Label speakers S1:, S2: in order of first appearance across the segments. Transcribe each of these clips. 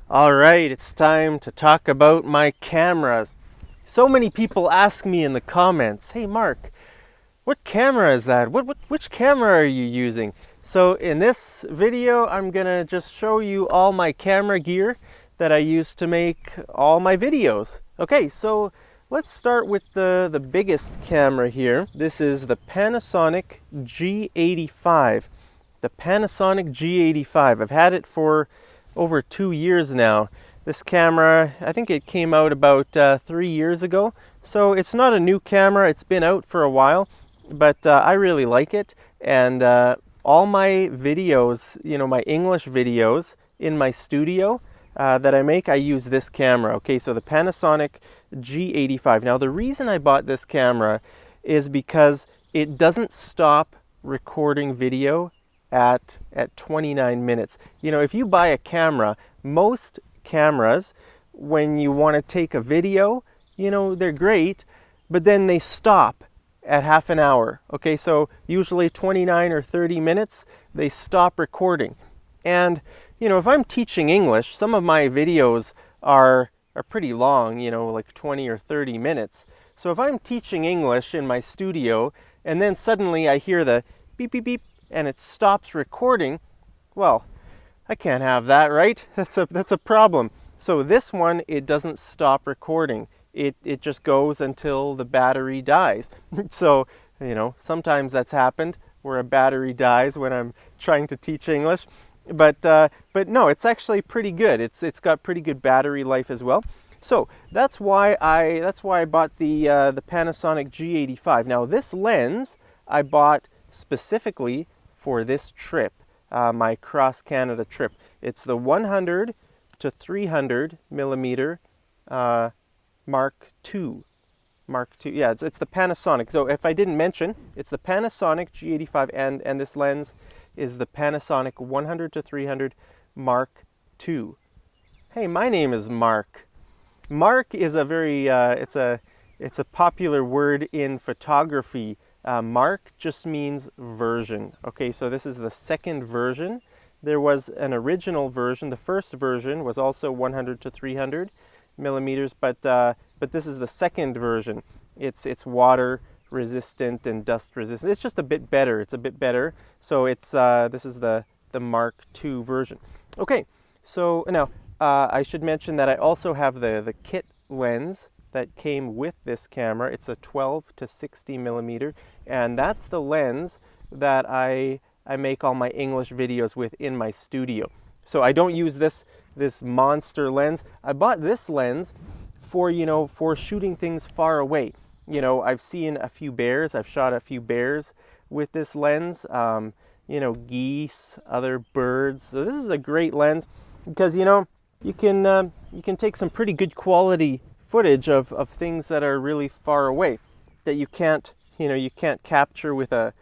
S1: All right, it's time to talk about my cameras. So many people ask me in the comments, "Hey Mark, what camera is that? Which camera are you using?" So in this video, I'm gonna just show you all my camera gear that I use to make all my videos. Okay, so let's start with the biggest camera here. This is the Panasonic G85. The Panasonic G85. I've had it for over 2 years now. This camera, I think it came out about 3 years ago. So it's not a new camera, it's been out for a while, but I really like it. And all my videos, my English videos in my studio that I make, I use this camera. Okay, so the Panasonic G85. Now the reason I bought this camera is because it doesn't stop recording video at 29 minutes. If you buy a camera, most cameras, when you want to take a video, they're great, but then they stop at half an hour. Okay, so usually 29 or 30 minutes, they stop recording. And, if I'm teaching English, some of my videos are pretty long, like 20 or 30 minutes. So if I'm teaching English in my studio, and then suddenly I hear the beep, beep, beep, and it stops recording, well, I can't have that, right? That's a problem. So this one, it doesn't stop recording. It just goes until the battery dies. So, sometimes that's happened where a battery dies when I'm trying to teach English. But no, it's actually pretty good. It's got pretty good battery life as well. So that's why I bought the Panasonic G85. Now this lens I bought specifically for this trip, my cross Canada trip. It's the 100 to 300 millimeter Mark II. Yeah, it's the Panasonic. So if I didn't mention, it's the Panasonic G85, and this lens is the Panasonic 100 to 300 Mark II. Hey, my name is Mark. Mark is a very it's a popular word in photography. Mark just means version. Okay, so this is the second version. There was an original version. The first version was also 100 to 300 millimeters, but this is the second version. It's water resistant and dust resistant. It's just a bit better. It's a bit better. So this is the Mark II version. Okay, so now I should mention that I also have the kit lens that came with this camera. It's a 12 to 60 millimeter, and that's the lens that I make all my English videos with in my studio. So I don't use this monster lens. I bought this lens for shooting things far away. I've seen a few bears. I've shot a few bears with this lens. Geese, other birds. So this is a great lens because you can take some pretty good quality footage of things that are really far away that you can't capture with a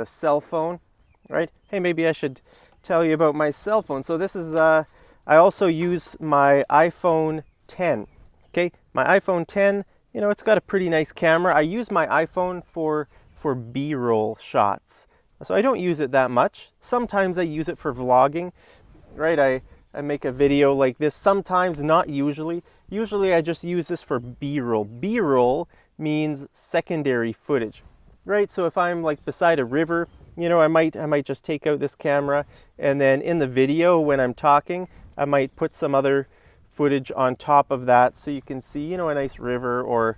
S1: cell phone, right? Hey, maybe I should tell you about my cell phone. So this is I also use my iPhone 10. Okay, my iPhone 10, it's got a pretty nice camera. I use my iPhone for B-roll shots. So I don't use it that much. Sometimes I use it for vlogging, right? I make a video like this. Sometimes, not usually. Usually I just use this for B-roll. B-roll means secondary footage, right? So if I'm like beside a river, I might just take out this camera, and then in the video when I'm talking, I might put some other footage on top of that so you can see, a nice river or,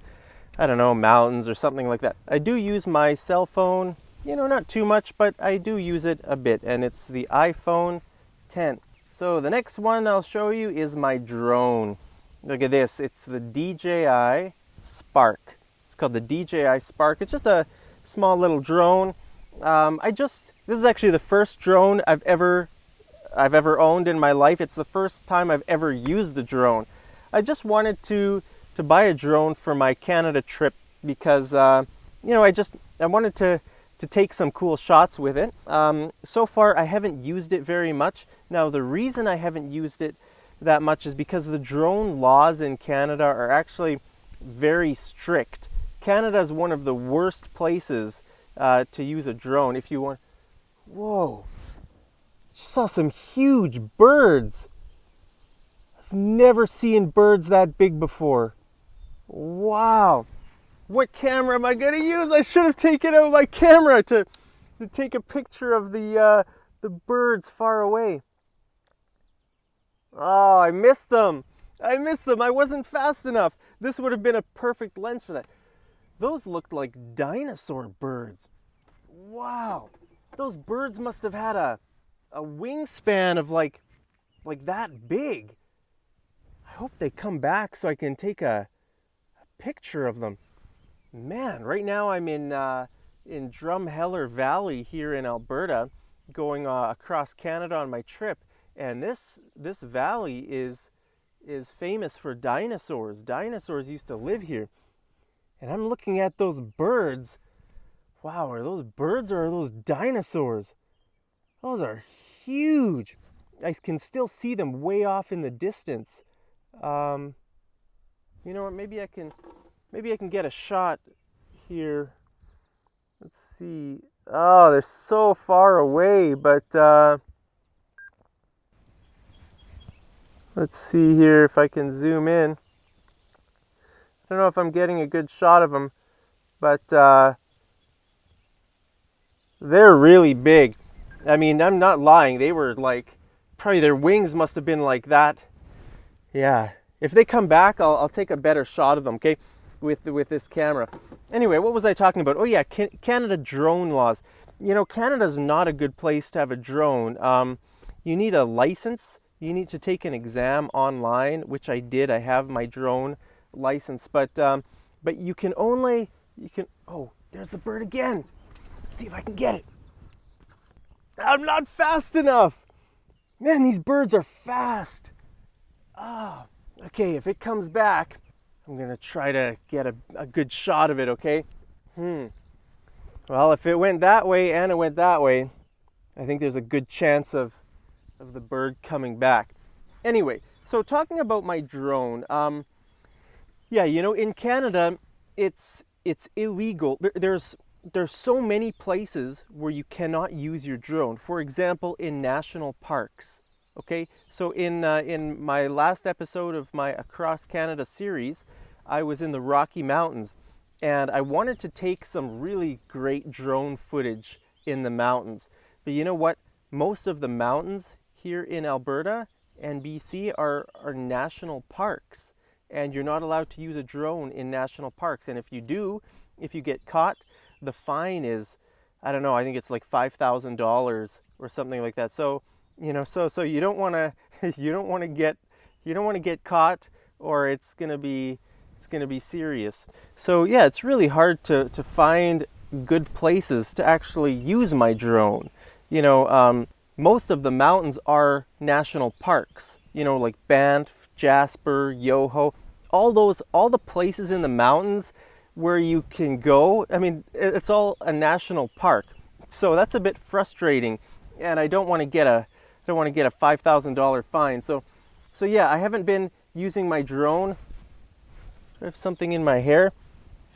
S1: I don't know, mountains or something like that. I do use my cell phone, not too much, but I do use it a bit, and it's the iPhone 10. So the next one I'll show you is my drone. Look at this. It's the DJI Spark. It's called the DJI Spark. It's just a small little drone. This is actually the first drone I've ever owned in my life. It's the first time I've ever used a drone. I just wanted to buy a drone for my Canada trip because I wanted to take some cool shots with it. So far I haven't used it very much. Now the reason I haven't used it that much is because the drone laws in Canada are actually very strict. Canada is one of the worst places to use a drone if you want. Whoa, just saw some huge birds. I've never seen birds that big before. Wow. What camera am I going to use? I should have taken out my camera to take a picture of the birds far away. Oh, I missed them. I missed them. I wasn't fast enough. This would have been a perfect lens for that. Those looked like dinosaur birds. Wow. Those birds must have had a wingspan of like that big. I hope they come back so I can take a picture of them. Man, right now I'm in Drumheller Valley here in Alberta, going across Canada on my trip, and this valley is famous for dinosaurs. Dinosaurs used to live here, and I'm looking at those birds. Wow, are those birds or are those dinosaurs? Those are huge. I can still see them way off in the distance. You know what? Maybe I can get a shot here. Let's see. Oh, they're so far away, but let's see here if I can zoom in. I don't know if I'm getting a good shot of them, but they're really big. I mean, I'm not lying. They were like, probably their wings must have been like that. Yeah. If they come back, I'll take a better shot of them, okay, with this camera. Anyway, what was I talking about? Oh yeah, Canada drone laws. You know, Canada's not a good place to have a drone. You need a license. You need to take an exam online, which I did. I have my drone license, but you can. Oh, there's the bird again. Let's see if I can get it. I'm not fast enough. Man, these birds are fast. Ah. Okay, if it comes back, I'm going to try to get a good shot of it, okay? Well, if it went that way and it went that way, I think there's a good chance of the bird coming back. Anyway, so talking about my drone, yeah, you know, in Canada, it's illegal. There's so many places where you cannot use your drone. For example, in national parks. Okay, so in my last episode of my Across Canada series, I was in the Rocky Mountains, and I wanted to take some really great drone footage in the mountains. But you know what? Most of the mountains here in Alberta and BC are national parks, and you're not allowed to use a drone in national parks. And if you do, if you get caught, the fine is, I don't know, I think it's like $5,000 or something like that. So you know, so you don't want to get caught, or it's gonna be serious. So yeah, it's really hard to find good places to actually use my drone. You know, most of the mountains are national parks. You know, like Banff, Jasper, Yoho, all the places in the mountains where you can go. I mean, it's all a national park. So that's a bit frustrating, and I don't want to get a $5,000 fine. So yeah, I haven't been using my drone. I have something in my hair.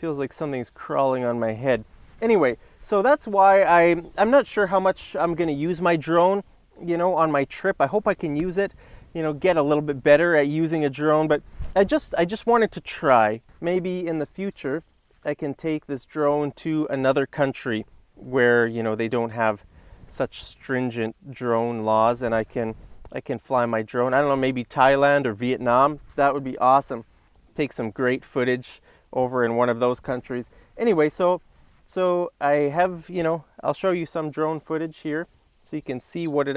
S1: Feels like something's crawling on my head. Anyway, so that's why I'm not sure how much I'm going to use my drone, you know, on my trip. I hope I can use it, you know, get a little bit better at using a drone, but I just wanted to try. Maybe in the future I can take this drone to another country where, you know, they don't have such stringent drone laws, and I can fly my drone. I don't know, maybe Thailand or Vietnam. That would be awesome. Take some great footage over in one of those countries. Anyway, so I have, you know, I'll show you some drone footage here so you can see what it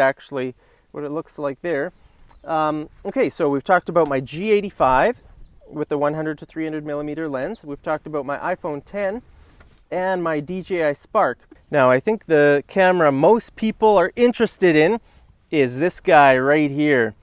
S1: looks like there. Okay, so we've talked about my G85 with the 100 to 300 millimeter lens. We've talked about my iPhone 10 and my DJI Spark. Now, I think the camera most people are interested in is this guy right here.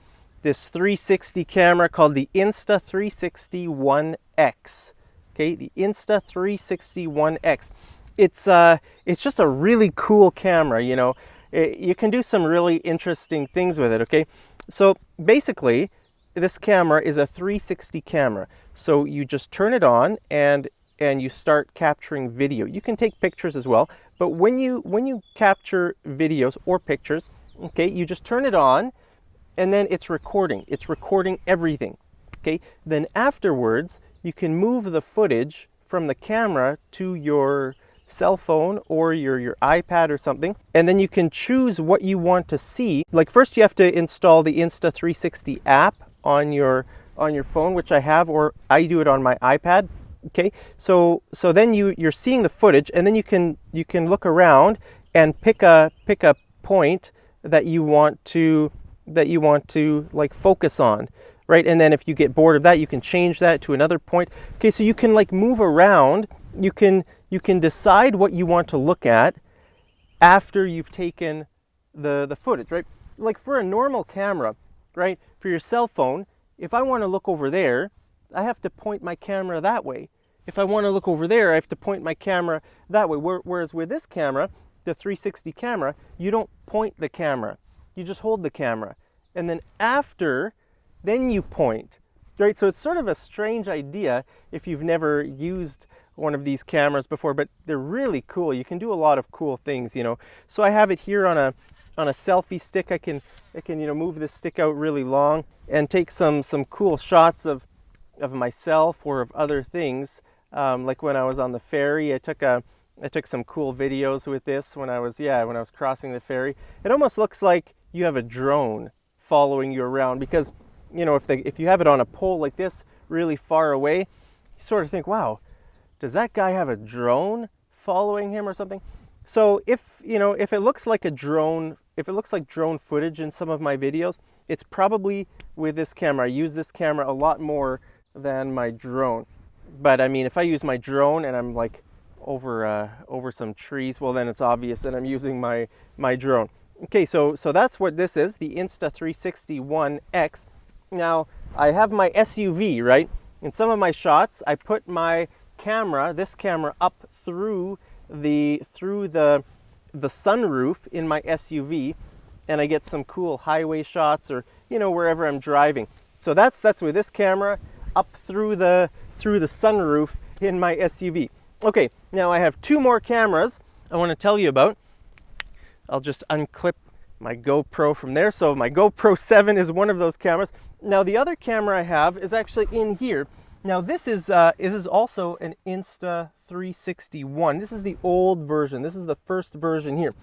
S1: This 360 camera called the Insta360 1X. Okay, the Insta360 1X. It's just a really cool camera, you know. You can do some really interesting things with it, okay? So basically, this camera is a 360 camera. So you just turn it on and you start capturing video. You can take pictures as well, but when you capture videos or pictures, okay, you just turn it on and then it's recording. It's recording everything. Okay, then afterwards, you can move the footage from the camera to your cell phone or your iPad or something, and then you can choose what you want to see. Like first you have to install the Insta360 app on your phone, which I have, or I do it on my iPad. Okay, so then you're seeing the footage, and then you can look around and pick a point that you want to like focus on, right? And then if you get bored of that, you can change that to another point. Okay, so you can like move around. You can decide what you want to look at after you've taken the footage, right? Like for a normal camera, right? For your cell phone, if I want to look over there, I have to point my camera that way. If I want to look over there, I have to point my camera that way. Whereas with this camera, the 360 camera, you don't point the camera. You just hold the camera. And then then you point, right? So it's sort of a strange idea if you've never used one of these cameras before, but they're really cool. You can do a lot of cool things, you know. So I have it here on a selfie stick. I can move this stick out really long and take some cool shots of myself or of other things. Like when I was on the ferry, I took some cool videos with this when I was crossing the ferry. It almost looks like you have a drone following you around, because you know, if you have it on a pole like this really far away, you sort of think, wow, does that guy have a drone following him or something? So if it looks like drone footage in some of my videos, it's probably with this camera. I use this camera a lot more than my drone. But I mean, if I use my drone and I'm like over some trees, well then it's obvious that I'm using my drone. Okay, so that's what this is, the Insta360 One X. Now I have my SUV, right? In some of my shots, I put this camera up through the sunroof in my SUV, and I get some cool highway shots, or wherever I'm driving. So that's with this camera up through the sunroof in my SUV. Okay, now I have two more cameras I want to tell you about. I'll just unclip my GoPro from there. So my GoPro 7 is one of those cameras. Now the other camera I have is actually in here. Now this is also an Insta360 One. This is the old version. This is the first version here.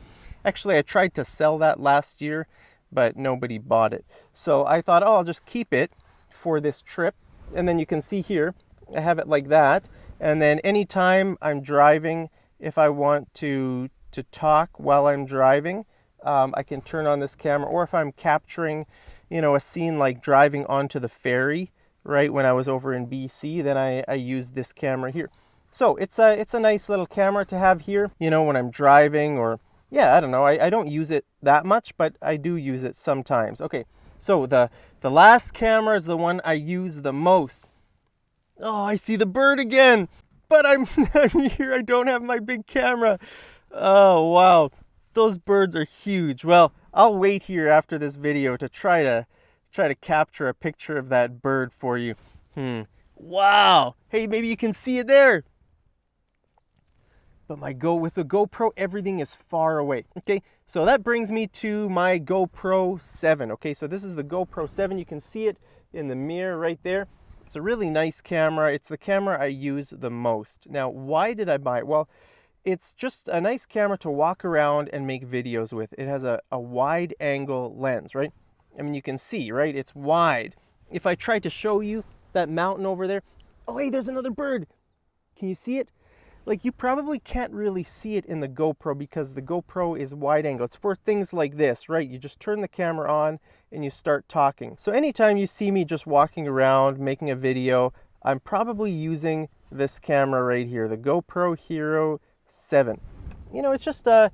S1: Actually, I tried to sell that last year, but nobody bought it. So I thought, I'll just keep it for this trip. And then you can see here, I have it like that. And then anytime I'm driving, if I want to talk while I'm driving, I can turn on this camera. Or if I'm capturing, a scene like driving onto the ferry, right, when I was over in BC, then I use this camera here. So it's a nice little camera to have here, when I'm driving, or I don't know. I don't use it that much, but I do use it sometimes. Okay, so the last camera is the one I use the most. Oh, I see the bird again, but I'm here. I don't have my big camera. Oh, wow. Those birds are huge. Well, I'll wait here after this video to try to capture a picture of that bird for you. Wow. Hey, maybe you can see it there. But with the GoPro, everything is far away. Okay, so that brings me to my GoPro 7. Okay, so this is the GoPro 7. You can see it in the mirror right there. It's a really nice camera. It's the camera I use the most. Now, why did I buy it? Well, it's just a nice camera to walk around and make videos with. It has a wide angle lens, right? I mean, you can see, right? It's wide. If I tried to show you that mountain over there, oh, hey, there's another bird. Can you see it? Like, you probably can't really see it in the GoPro because the GoPro is wide angle. It's for things like this, right? You just turn the camera on and you start talking. So anytime you see me just walking around making a video, I'm probably using this camera right here, the GoPro Hero 7. It's just a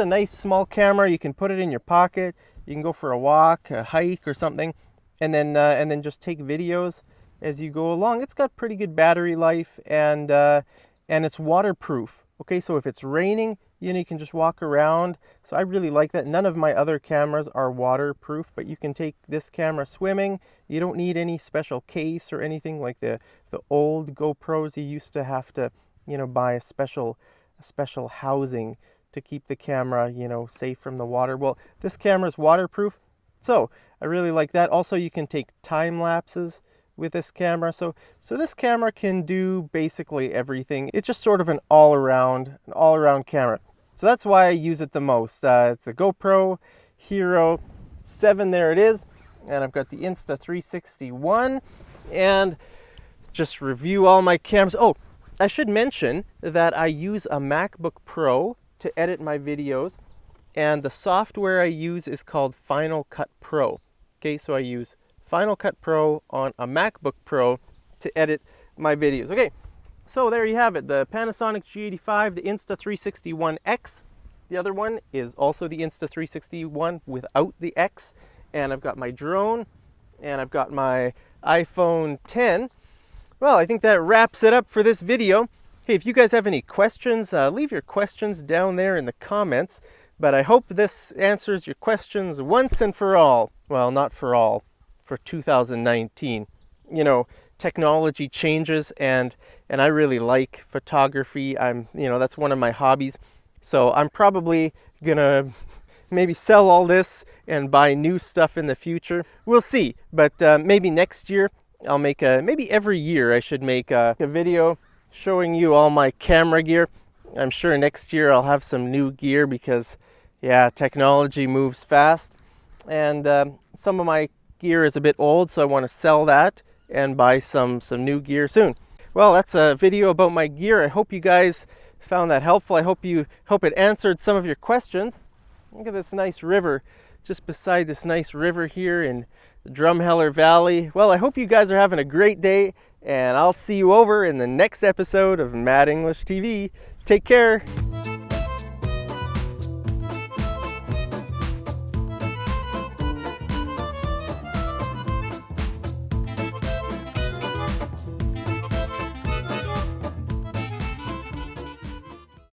S1: nice small camera. You can put it in your pocket. You can go for a walk, a hike or something, and then just take videos as you go along. It's got pretty good battery life, and it's waterproof. Okay, so if it's raining, you can just walk around. So I really like that. None of my other cameras are waterproof, but you can take this camera swimming. You don't need any special case or anything like the old GoPros. You used to have to, buy a special housing to keep the camera, safe from the water. Well, this camera is waterproof. So I really like that. Also, you can take time lapses with this camera. So this camera can do basically everything. It's just sort of an all-around camera. So that's why I use it the most. It's the GoPro Hero 7, there it is. And I've got the Insta360 and just review all my cameras. Oh, I should mention that I use a MacBook Pro to edit my videos, and the software I use is called Final Cut Pro. Okay, so I use Final Cut Pro on a MacBook Pro to edit my videos. Okay, so there you have it, the Panasonic G85, the Insta360 The other one is also the Insta360 without the X. And I've got my drone, and I've got my iPhone 10. Well, I think that wraps it up for this video. Hey, if you guys have any questions, leave your questions down there in the comments. But I hope this answers your questions once and for all. Well, not for all, for 2019. You know, technology changes, and I really like photography. That's one of my hobbies. So I'm probably gonna maybe sell all this and buy new stuff in the future. We'll see, but maybe next year I'll make maybe every year I should make a video showing you all my camera gear. I'm sure next year I'll have some new gear because, yeah, technology moves fast. And some of my gear is a bit old, so I want to sell that and buy some new gear soon. Well, that's a video about my gear. I hope you guys found that helpful. I hope it answered some of your questions. Look at this nice river, just beside this nice river here in the Drumheller Valley. Well, I hope you guys are having a great day, and I'll see you over in the next episode of Mad English TV. Take care.